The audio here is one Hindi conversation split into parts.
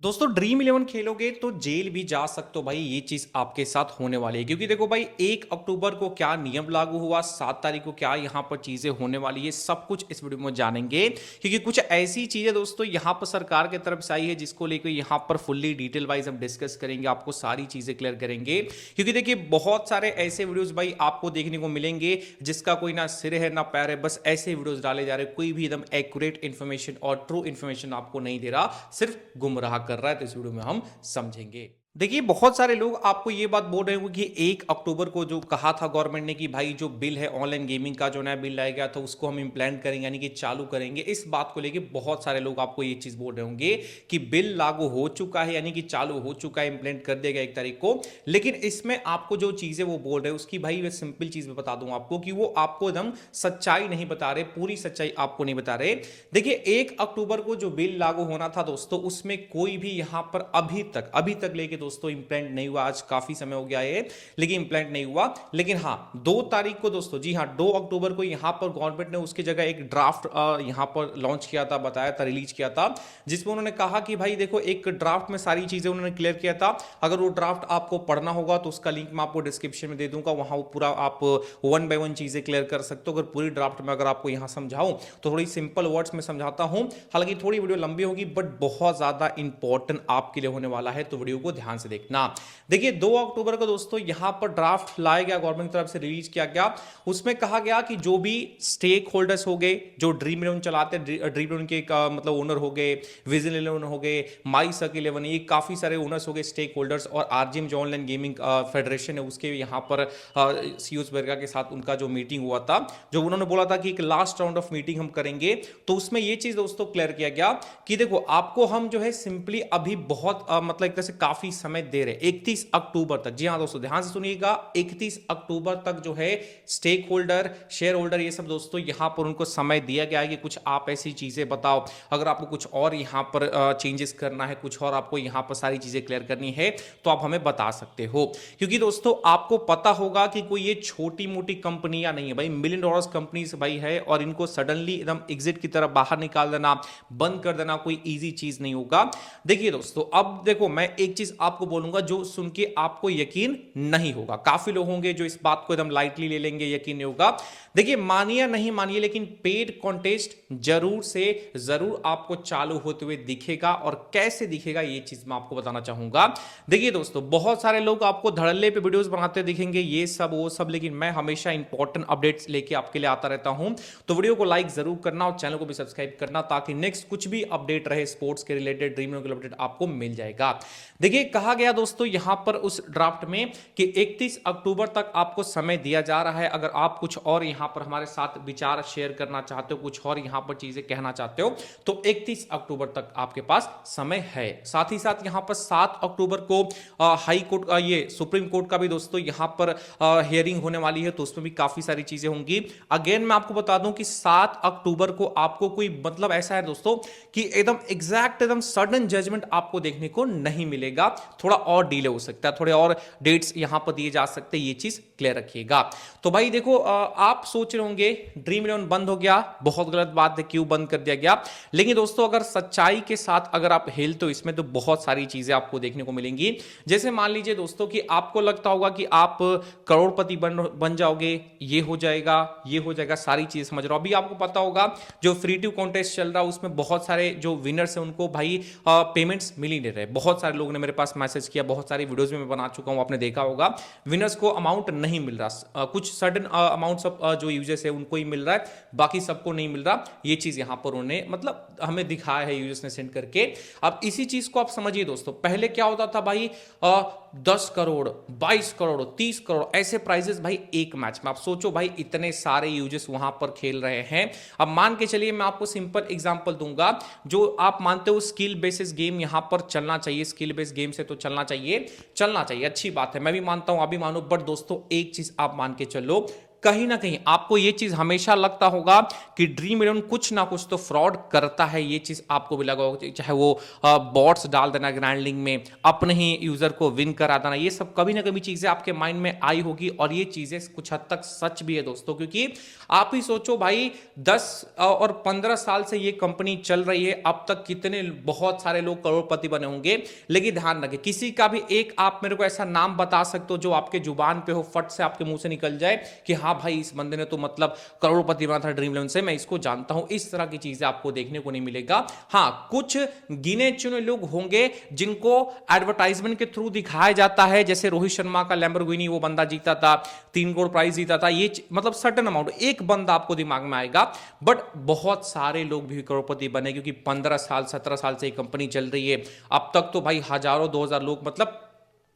दोस्तों ड्रीम इलेवन खेलोगे तो जेल भी जा सकते हो भाई। ये चीज आपके साथ होने वाली है क्योंकि देखो भाई 1 अक्टूबर को क्या नियम लागू हुआ, 7 तारीख को क्या यहाँ पर चीजें होने वाली है, सब कुछ इस वीडियो में जानेंगे। क्योंकि कुछ ऐसी चीजें दोस्तों यहाँ पर सरकार की तरफ से आई है जिसको लेकर यहाँ पर फुल्ली डिटेल वाइज हम डिस्कस करेंगे, आपको सारी चीजें क्लियर करेंगे। क्योंकि देखिए बहुत सारे ऐसे वीडियोस भाई आपको देखने को मिलेंगे जिसका कोई ना सिर है ना पैर है, बस ऐसे वीडियोस डाले जा रहे, कोई भी एकदम एक्यूरेट इन्फॉर्मेशन और ट्रू इन्फॉर्मेशन आपको नहीं दे रहा, सिर्फ गुमराह कर रहा है। तो इस वीडियो में हम समझेंगे। देखिए बहुत सारे लोग आपको ये बात बोल रहे होंगे कि 1 अक्टूबर को जो कहा था गवर्नमेंट ने कि भाई जो बिल है ऑनलाइन गेमिंग का जो नया बिल लाया गया था उसको हम इम्प्लीमेंट करेंगे, यानी कि चालू करेंगे। इस बात को लेके बहुत सारे लोग आपको ये चीज बोल रहे होंगे कि बिल लागू हो चुका है, यानी कि चालू हो चुका है, इम्प्लीमेंट कर दिया गया 1 तारीख को। लेकिन इसमें आपको जो चीजें वो बोल रहे हैं उसकी भाई मैं सिंपल चीज बता दूं आपको कि वो आपको एकदम सच्चाई नहीं बता रहे, पूरी सच्चाई आपको नहीं बता रहे। देखिए 1 अक्टूबर को जो बिल लागू होना था दोस्तों उसमें कोई भी यहां पर अभी तक लेके दोस्तों इंप्लीमेंट नहीं हुआ। आज काफी समय हो गया है लेकिन इंप्लीमेंट नहीं हुआ। लेकिन हाँ 2 तारीख को दोस्तों, जी हाँ 2 अक्टूबर को यहां पर गवर्नमेंट ने उसकी जगह एक ड्राफ्ट यहां पर लॉन्च किया था, बताया था, रिलीज किया था, जिसमें उन्होंने कहा कि भाई देखो एक ड्राफ्ट में सारी चीजें उन्होंने क्लियर किया था। अगर वो ड्राफ्ट आपको पढ़ना होगा तो उसका लिंक मैं आपको डिस्क्रिप्शन में दे दूंगा, वहां वो पूरा आप 1 बाय 1 चीजें क्लियर कर सकते हो। अगर पूरी ड्राफ्ट में अगर आपको यहां समझाऊं तो थोड़ी सिंपल वर्ड्स में समझाता हूं, हालांकि थोड़ी वीडियो लंबी होगी बट बहुत ज्यादा इंपॉर्टेंट आपके लिए होने वाला है, तो वीडियो को ध्यान से देखना। देखिए 2 अक्टूबर को दोस्तों यहां पर ड्राफ्ट लाया गया, गवर्नमेंट की तरफ से रिलीज किया गया। उसमें कहा गया कि जो भी स्टेक होल्डर्स हो गए, जो ड्रीम इलेवन चलाते हैं, ड्रीम इलेवन के मतलब ओनर हो गए, विजन इलेवन हो गए, माई सक इलेवन, ये काफी सारे ओनर्स हो गए स्टेक होल्डर्स, और आरजीएम जो ऑनलाइन गेमिंग फेडरेशन है उसके यहाँ पर सीयूस बर्गा के साथ उनका जो मीटिंग हुआ था, जो उन्होंने बोला था कि एक लास्ट राउंड ऑफ मीटिंग हम करेंगे। तो उसमें ये चीज दोस्तों क्लियर किया गया कि देखो आपको हम जो है सिंपली अभी बहुत मतलब एक तरह से काफी समय दे रहे, 31 अक्टूबर तक। जी हाँ दोस्तों ध्यान से सुनिएगा, 31 अक्टूबर तक जो है स्टेक होल्डर, शेयर होल्डर, ये सब दोस्तों यहां पर उनको समय दिया गया है कि कुछ आप ऐसी चीजें बताओ, अगर आपको कुछ और यहां पर चेंजेस करना है, कुछ और आपको यहां पर सारी चीजें क्लियर करनी है तो आप हमें बता सकते हो। क्योंकि दोस्तों आपको पता होगा कि कोई ये छोटी मोटी कंपनियां नहीं है भाई, मिलियन डॉलर्स कंपनीज भाई है, और इनको सडनली एकदम एग्जिट की तरफ बाहर निकाल देना, बंद कर देना कोई इजी चीज नहीं होगा। देखिए दोस्तों अब देखो मैं एक चीज आपको बोलूंगा जो सुन के आपको यकीन नहीं होगा, काफी लोग होंगे जो इस बात को एकदम लाइटली ले लेंगे, यकीन नहीं होगा। देखिए मानिए नहीं मानिए लेकिन पेड कॉन्टेस्ट जरूर से जरूर आपको चालू होते हुए दिखेगा, और कैसे दिखेगा ये चीज मैं आपको बताना चाहूंगा। देखिए दोस्तों बहुत सारे लोग आपको धड़ल्ले पे वीडियोस बनाते दिखेंगे, ये सब वो सब, लेकिन मैं हमेशा इंपॉर्टेंट अपडेट्स लेके आपके लिए आता रहता हूं। तो वीडियो को लाइक जरूर करना और चैनल को भी सब्सक्राइब करना, ताकि नेक्स्ट कुछ भी अपडेट रहे स्पोर्ट्स के रिलेटेड, ड्रीम इलेवन के अपडेट आपको मिल जाएगा। देखिए कहा गया दोस्तों यहां पर उस ड्राफ्ट में कि 31 अक्टूबर तक आपको समय दिया जा रहा है। अगर आप कुछ और यहां पर हमारे साथ विचार शेयर करना चाहते हो, कुछ और यहां पर चीजें कहना चाहते हो, तो 31 अक्टूबर तक आपके पास समय है। साथ ही साथ यहां पर 7 अक्टूबर को हाई कोर्ट ये सुप्रीम कोर्ट का भी दोस्तों यहां पर हियरिंग होने वाली है, तो उसमें भी काफी सारी चीजें होंगी। अगेन मैं आपको बता दूं कि 7 अक्टूबर को आपको कोई मतलब ऐसा है दोस्तों कि एकदम एग्जैक्ट एकदम सडन जजमेंट आपको देखने को नहीं मिलेगा, थोड़ा और डिले हो सकता है, थोड़े और डेट्स यहां पर दिए जा सकते हैं, ये चीज क्लियर रखिएगा। तो भाई देखो आप सोच रहे होंगे ड्रीम इलेवन बंद हो गया, बहुत गलत बात है, क्यों बंद कर दिया गया। लेकिन दोस्तों अगर सच्चाई के साथ अगर आप हेलते हो इसमें तो बहुत सारी चीजें आपको देखने को मिलेंगी। जैसे मान लीजिए दोस्तों कि आपको लगता होगा कि आप करोड़पति बन जाओगे, ये हो जाएगा, ये हो जाएगा, सारी चीजें समझ रहे हो। अभी आपको पता होगा जो फ्री टू कॉन्टेस्ट चल रहा है उसमें बहुत सारे जो विनर्स हैं उनको भाई पेमेंट्स मिल ही नहीं रहे। बहुत सारे लोगों ने मेरे पास मैसेज किया, बहुत सारी वीडियोस में मैं बना चुका हूं, आपने देखा होगा विनर्स को अमाउंट नहीं मिल रहा, कुछ सडन अमाउंट्स जो यूजर्स है उनको ही मिल रहा है, बाकी सबको नहीं मिल रहा। ये चीज यहां पर उन्हें मतलब हमें दिखाया है यूजर्स ने सेंड करके। अब इसी चीज को आप समझिए दोस्तों, पहले क्या होता था भाई 10 करोड़, 22 करोड़, 30 करोड़ ऐसे प्राइजेस भाई एक मैच में। आप सोचो भाई इतने सारे यूजर्स वहां पर खेल रहे हैं। अब मान के चलिए मैं आपको सिंपल एग्जांपल दूंगा, जो आप मानते हो स्किल बेसिस गेम यहां पर चलना चाहिए, स्किल बेस्ड गेम से तो चलना चाहिए, अच्छी बात है, मैं भी मानता हूं, अभी मानो। बट दोस्तों एक चीज आप मान के चलो, कहीं ना कहीं आपको ये चीज हमेशा लगता होगा कि ड्रीम इलेवन कुछ ना कुछ तो फ्रॉड करता है। ये चीज आपको भी लगा होगा, चाहे वो बॉट्स डाल देना ग्रैंड लीग में, अपने ही यूजर को विन करा देना, ये सब कभी ना कभी चीजें आपके माइंड में आई होगी। और ये चीजें कुछ हद तक सच भी है दोस्तों, क्योंकि आप ही सोचो भाई 10 और 15 साल से ये कंपनी चल रही है, अब तक कितने बहुत सारे लोग करोड़पति बने होंगे। लेकिन ध्यान रखें, किसी का भी एक आप मेरे को ऐसा नाम बता सकते हो जो आपके जुबान पे हो, फट से आपके मुंह से निकल जाए कि हाँ भाई इस बंदे ने तो मतलब करोड़पति बना था ड्रीम इलेवन से, मैं इसको जानता हूं। इस तरह की चीजें आपको देखने को नहीं मिलेगा। हाँ, कुछ गिने चुने लोग होंगे जिनको एडवर्टाइजमेंट के थ्रू दिखाया जाता है, जैसे रोहित शर्मा का लैम्बोर्गिनी वो बंदा जीता था, 3 करोड़ प्राइज जीता था, ये मतलब सर्टेन अमाउंट एक बंदा आपको दिमाग में आएगा। बट बहुत सारे लोग भी करोड़पति बने, क्योंकि 15 साल 17 साल से ये कंपनी चल रही है। अब तक तो भाई हजारों 2000 लोग, मतलब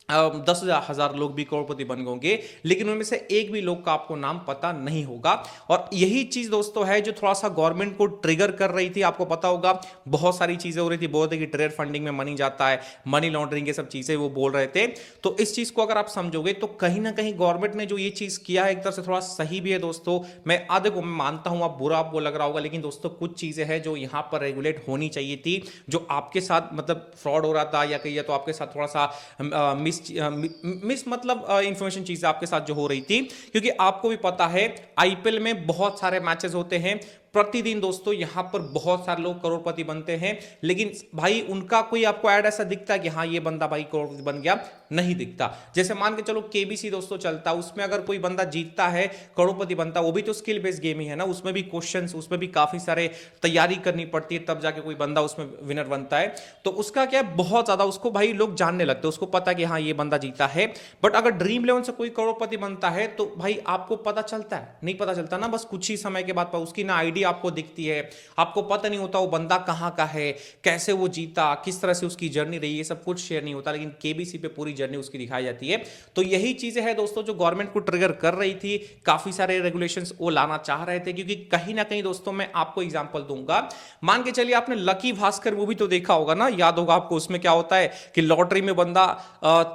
10,000 लोग भी करोड़पति बन होंगे, लेकिन उनमें से एक भी लोग का आपको नाम पता नहीं होगा। और यही चीज दोस्तों है जो थोड़ा सा गवर्नमेंट को ट्रिगर कर रही थी। आपको पता होगा बहुत सारी चीजें हो रही थी, बहुत है कि ट्रेड फंडिंग में मनी जाता है, मनी लॉन्ड्रिंग, ये सब चीजें वो बोल रहे थे। तो इस चीज को अगर आप समझोगे तो कहीं ना कहीं गवर्नमेंट ने जो ये चीज किया है एक तरह से थोड़ा सही भी है दोस्तों। मैं आधे को मैं मानता हूं, आप बुरा आपको लग रहा होगा, लेकिन दोस्तों कुछ चीजें हैं जो यहां पर रेगुलेट होनी चाहिए थी। जो आपके साथ मतलब फ्रॉड हो रहा था, या कहिए तो आपके साथ थोड़ा सा मिस मतलब इंफॉर्मेशन चीजें आपके साथ जो हो रही थी, क्योंकि आपको भी पता है आईपीएल में बहुत सारे मैचेस होते हैं प्रतिदिन दोस्तों, यहां पर बहुत सारे लोग करोड़पति बनते हैं, लेकिन भाई उनका कोई आपको ऐड ऐसा दिखता है कि हाँ ये बंदा भाई करोड़पति बन गया? नहीं दिखता। जैसे मान के चलो केबीसी दोस्तों चलता, उसमें अगर कोई बंदा जीतता है, करोड़पति बनता, वो भी तो स्किल बेस्ड गेम ही है ना, उसमें भी क्वेश्चंस, उसमें भी काफी सारे तैयारी करनी पड़ती है, तब जाके कोई बंदा उसमें विनर बनता है। तो उसका क्या है, बहुत ज्यादा उसको भाई लोग जानने लगते हैं, उसको पता है कि हाँ ये बंदा जीता है। बट अगर ड्रीम इलेवन से कोई करोड़पति बनता है तो भाई आपको पता चलता है? नहीं पता चलता ना, बस कुछ ही समय के बाद उसकी ना आईडी आपको दिखती है, आपको पता नहीं होता वो बंदा कहां का है, कैसे वो जीता, किस तरह से उसकी जर्नी रही, ये सब कुछ शेयर नहीं होता। लेकिन केबीसी पे पूरी जर्नी उसकी दिखाई जाती है। तो यही चीजें हैं दोस्तों जो गवर्नमेंट को ट्रिगर कर रही थी, काफी सारे रेगुलेशंस वो लाना चाह रहे थे, क्योंकि कहीं ना कहीं दोस्तों मैं आपको एग्जांपल दूंगा। मान के चलिए आपने लकी भास्कर मूवी तो देखा होगा ना, याद होगा आपको। उसमें क्या होता है कि लॉटरी में बंदा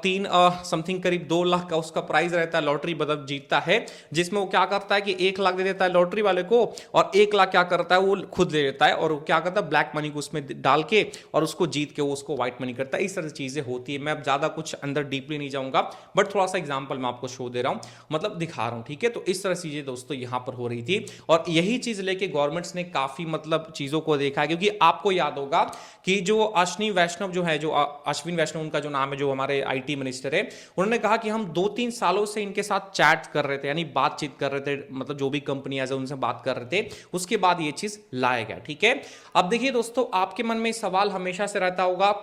3 समथिंग करीब 2 लाख का उसका प्राइज रहता है, लॉटरी बदल जीतता है, जिसमें वो क्या करता है कि 1 लाख दे देता है लॉटरी वाले को, और 1 लाख क्या करता है वो खुद ले लेता है, और वो क्या करता है ब्लैक मनी को उसमें डाल के और उसको जीत के वो उसको व्हाइट मनी करता है। इस तरह से चीजें होती है। मैं अब ज्यादा कुछ अंदर डीपली नहीं जाऊंगा, बट थोड़ा सा एग्जांपल मैं आपको शो दे रहा हूं, मतलब दिखा रहा हूं, ठीक है। तो इस तरह से चीजें दोस्तों यहां पर हो रही थी, और यही चीज लेके गवर्नमेंट्स ने काफी मतलब चीजों को देखा है। क्योंकि आपको याद होगा कि जो अश्विनी वैष्णव जो है, जो अश्विन वैष्णव उनका जो नाम है, जो हमारे आईटी मिनिस्टर है, उन्होंने कहा कि हम 2-3 सालों से इनके साथ चैट कर रहे थे, यानी बातचीत कर रहे थे, मतलब जो भी कंपनी है उनसे बात कर रहे थे, उसके बाद ये चीज लाया गया, ठीक है। अब देखिए दोस्तों, आपके मन में सवाल हमेशा से रहता होगा,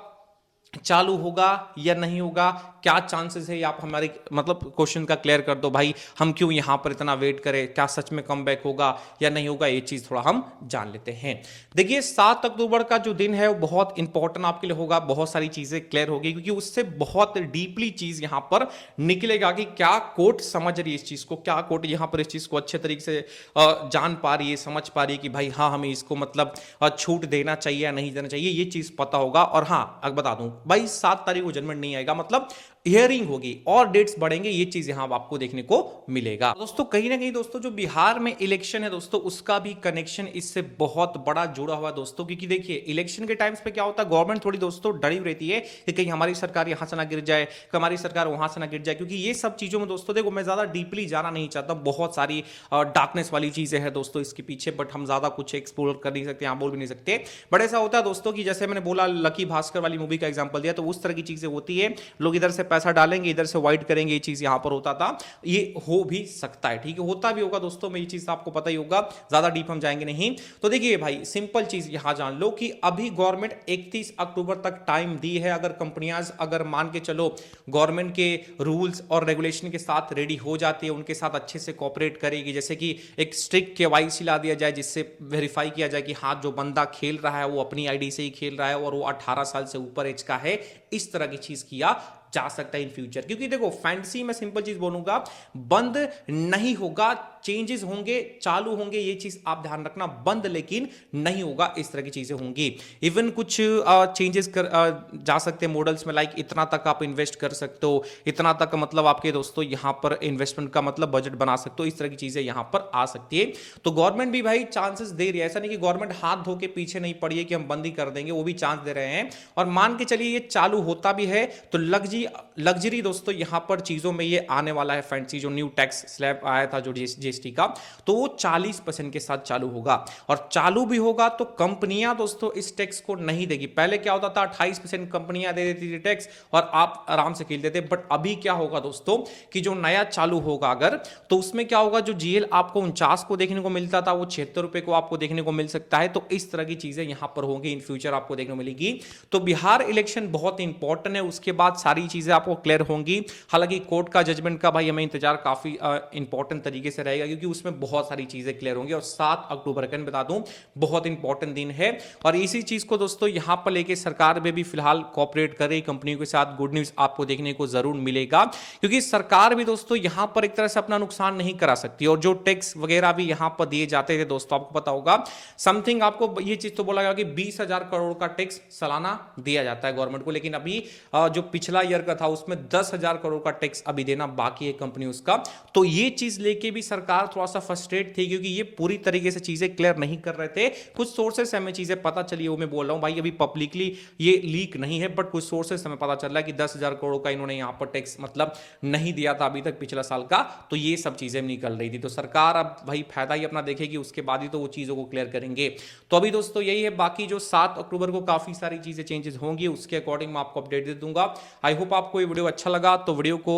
चालू होगा या नहीं होगा, क्या चांसेस है, आप हमारे मतलब क्वेश्चन का क्लियर कर दो भाई, हम क्यों यहां पर इतना वेट करें, क्या सच में कमबैक होगा या नहीं होगा, ये चीज थोड़ा हम जान लेते हैं। देखिए 7 अक्टूबर का जो दिन है वो बहुत इंपॉर्टेंट आपके लिए होगा, बहुत सारी चीजें क्लियर होगी, क्योंकि उससे बहुत डीपली चीज यहां पर निकलेगा कि क्या कोर्ट समझ रही है इस चीज को, क्या कोर्ट यहां पर इस चीज को अच्छे तरीके से जान पा रही है, समझ पा रही है कि भाई हाँ हमें इसको मतलब छूट देना चाहिए या नहीं देना चाहिए, ये चीज पता होगा। और हाँ अब बता दूं भाई 7 तारीख को जजमेंट नहीं आएगा, मतलब हियरिंग होगी और डेट्स बढ़ेंगे, ये चीज यहां आपको देखने को मिलेगा। दोस्तों कहीं ना कहीं दोस्तों जो बिहार में इलेक्शन है दोस्तों, उसका भी कनेक्शन इससे बहुत बड़ा जुड़ा हुआ है दोस्तों। क्योंकि देखिए इलेक्शन के टाइम्स पे क्या होता है, गवर्नमेंट थोड़ी दोस्तों डरी रहती है कि कहीं हमारी सरकार यहां से ना गिर जाए, हमारी सरकार वहां से ना गिर जाए। क्योंकि ये सब चीजों में दोस्तों देखो, मैं ज्यादा डीपली जाना नहीं चाहता, बहुत सारी डार्कनेस वाली चीजें हैं दोस्तों इसके पीछे, बट हम ज्यादा कुछ एक्सप्लोर कर नहीं सकते, यहां बोल भी नहीं सकते। बट ऐसा होता है दोस्तों कि जैसे मैंने बोला लकी भास्कर वाली मूवी का एग्जाम्पल दिया, तो उस तरह की चीजें होती है, लोग इधर से पैसा डालेंगे, इधर से वाइट करेंगे, ये चीज यहां पर होता था, ये हो भी सकता है, ठीक है, होता भी होगा दोस्तों, में ये चीज आपको पता ही होगा, ज्यादा डीप हम जाएंगे नहीं। तो देखिए भाई सिंपल चीज यहां जान लो कि अभी गवर्नमेंट 31 अक्टूबर तक टाइम दी है। अगर कंपनियां अगर मान के चलो गवर्नमेंट के रूल्स और रेगुलेशन के साथ रेडी हो जाती है, उनके साथ अच्छे से कोऑपरेट करेगी, जैसे कि एक स्ट्रिक्ट केवाईसी ला दिया जाए, जिससे वेरीफाई किया जाए कि हाँ जो बंदा खेल रहा है वो अपनी आईडी से ही खेल रहा है और वो 18 साल से ऊपर एज का है, इस तरह की चीज किया जा सकता है इन फ्यूचर। क्योंकि देखो फैंटेसी में सिंपल चीज बोलूंगा, बंद नहीं होगा, चेंजेस होंगे, चालू होंगे, ये चीज आप ध्यान रखना, बंद लेकिन नहीं होगा, इस तरह की चीजें होंगी। इवन कुछ चेंजेस कर जा सकते हैं मॉडल्स में, लाइक इतना तक आप इन्वेस्ट कर सकते हो, इतना तक मतलब आपके दोस्तों यहां पर इन्वेस्टमेंट का मतलब बजट बना सकते हो, इस तरह की चीजें यहां पर आ सकती है। तो गवर्नमेंट भी भाई चांसेस दे रही है, ऐसा नहीं कि गवर्नमेंट हाथ धो के पीछे नहीं पड़ी है कि हम बंद ही कर देंगे, वो भी चांस दे रहे हैं। और मान के चलिए ये चालू होता भी है तो लग्जरी दोस्तों यहां पर चीजों में ये आने वाला है फैंसी, जो न्यू टैक्स स्लैब आया था जो जीएसटी का, तो वो 40% के साथ चालू होगा। और चालू भी होगा तो कंपनियां दोस्तों इस टैक्स को नहीं देगी। पहले क्या होता था, 28% कंपनियां दे देती थी टैक्स और आप आराम से खेलते थे। बट अभी क्या होगा दोस्तों कि जो नया चालू होगा अगर, तो उसमें क्या होगा, जो जीएल आपको 49 को देखने को मिलता था वो 76 रुपए को आपको देखने को मिल सकता है। तो इस तरह की चीजें यहां पर होंगी, इन फ्यूचर आपको देखने को मिलेगी। तो बिहार इलेक्शन बहुत इंपॉर्टेंट है, उसके बाद सारी चीजें आपको क्लियर होंगी। हालांकि कोर्ट का जजमेंट का भाई हमें इंतजार काफी इंपॉर्टेंट तरीके से रहेगा, क्योंकि उसमें बहुत सारी चीजें क्लियर होंगी। और 7 अक्टूबर का बता दूं बहुत इंपॉर्टेंट दिन है। और इसी चीज को दोस्तों यहां पर लेके सरकार में भी फिलहाल कॉपरेट कर रही कंपनियों के साथ, गुड न्यूज आपको देखने को जरूर मिलेगा। क्योंकि सरकार भी दोस्तों यहां पर एक तरह से अपना नुकसान नहीं करा सकती। और जो टैक्स वगैरह भी यहां पर दिए जाते थे दोस्तों, आपको पता होगा समथिंग, आपको ये चीज तो बोला गया कि 20,000 करोड़ का टैक्स सालाना दिया जाता है गवर्नमेंट को। लेकिन अभी जो पिछला ईयर का था उसमें 10,000 करोड़ का टैक्स अभी देना बाकी है कंपनी उसका। तो ये चीज लेके भी सरकार थोड़ा सा फ्रस्ट्रेट थी, क्योंकि ये पूरी तरीके से चीजें क्लियर नहीं कर रहे थे। कुछ सोर्सेस से हमें चीजें पता चली, वो मैं बोल रहा हूं भाई, अभी पब्लिकली ये लीक नहीं है, बट कुछ सोर्सेस हमें पता चल रहा है कि 10,000 करोड़ का इन्होंने यहां पर टैक्स मतलब नहीं दिया था अभी तक पिछला साल का। तो ये सब चीजें निकल रही थी। तो सरकार अब भाई फायदा ही अपना देखेगी, उसके बाद ही तो वो चीजों को क्लियर करेंगे। तो अभी दोस्तों यही है, बाकी जो 7 अक्टूबर को काफी सारी चीजें चेंजेस होंगी, उसके अकॉर्डिंग मैं आपको अपडेट दे दूंगा। आई होप आपको ये वीडियो अच्छा लगा, तो वीडियो को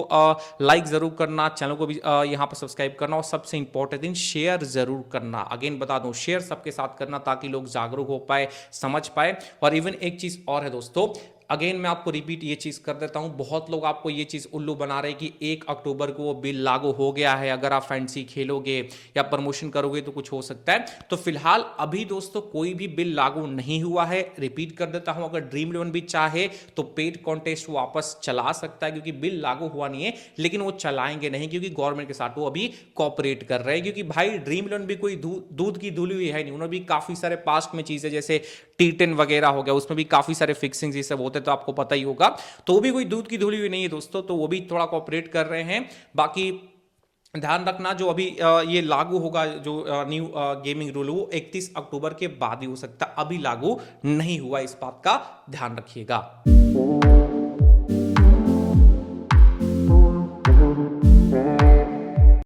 लाइक जरूर करना, चैनल को भी यहां पर सब्सक्राइब करना, और सबसे इंपॉर्टेंट दिन शेयर जरूर करना। अगेन बता दूं, शेयर सबके साथ करना ताकि लोग जागरूक हो पाए, समझ पाए। और इवन एक चीज और है दोस्तों, अगेन मैं आपको रिपीट ये चीज कर देता हूं, बहुत लोग आपको ये चीज उल्लू बना रहे हैं कि 1 अक्टूबर को वो बिल लागू हो गया है, अगर आप फैंसी खेलोगे या प्रमोशन करोगे तो कुछ हो सकता है। तो फिलहाल अभी दोस्तों कोई भी बिल लागू नहीं हुआ है। रिपीट कर देता हूं, अगर ड्रीम इलेवन भी चाहे तो पेड कॉन्टेस्ट वापस चला सकता है, क्योंकि बिल लागू हुआ नहीं है। लेकिन वो चलाएंगे नहीं, क्योंकि गवर्नमेंट के साथ वो अभी कॉपरेट कर रहे हैं। क्योंकि भाई ड्रीम इलेवन भी कोई दूध की धुली हुई है नहीं, उन्होंने भी काफी सारे पास्ट में चीजें जैसे T10 वगैरह हो गया, उसमें भी काफी सारे फिक्सिंग ये सब होते, तो आपको पता ही होगा। तो वो भी कोई दूध की धुली हुई नहीं है दोस्तों, तो वो भी थोड़ा कॉपरेट कर रहे हैं। बाकी ध्यान रखना, जो अभी ये लागू होगा, जो न्यू गेमिंग रूल, वो 31 अक्टूबर के बाद ही हो सकता, अभी लागू नहीं हुआ, इस बात का ध्यान रखिएगा।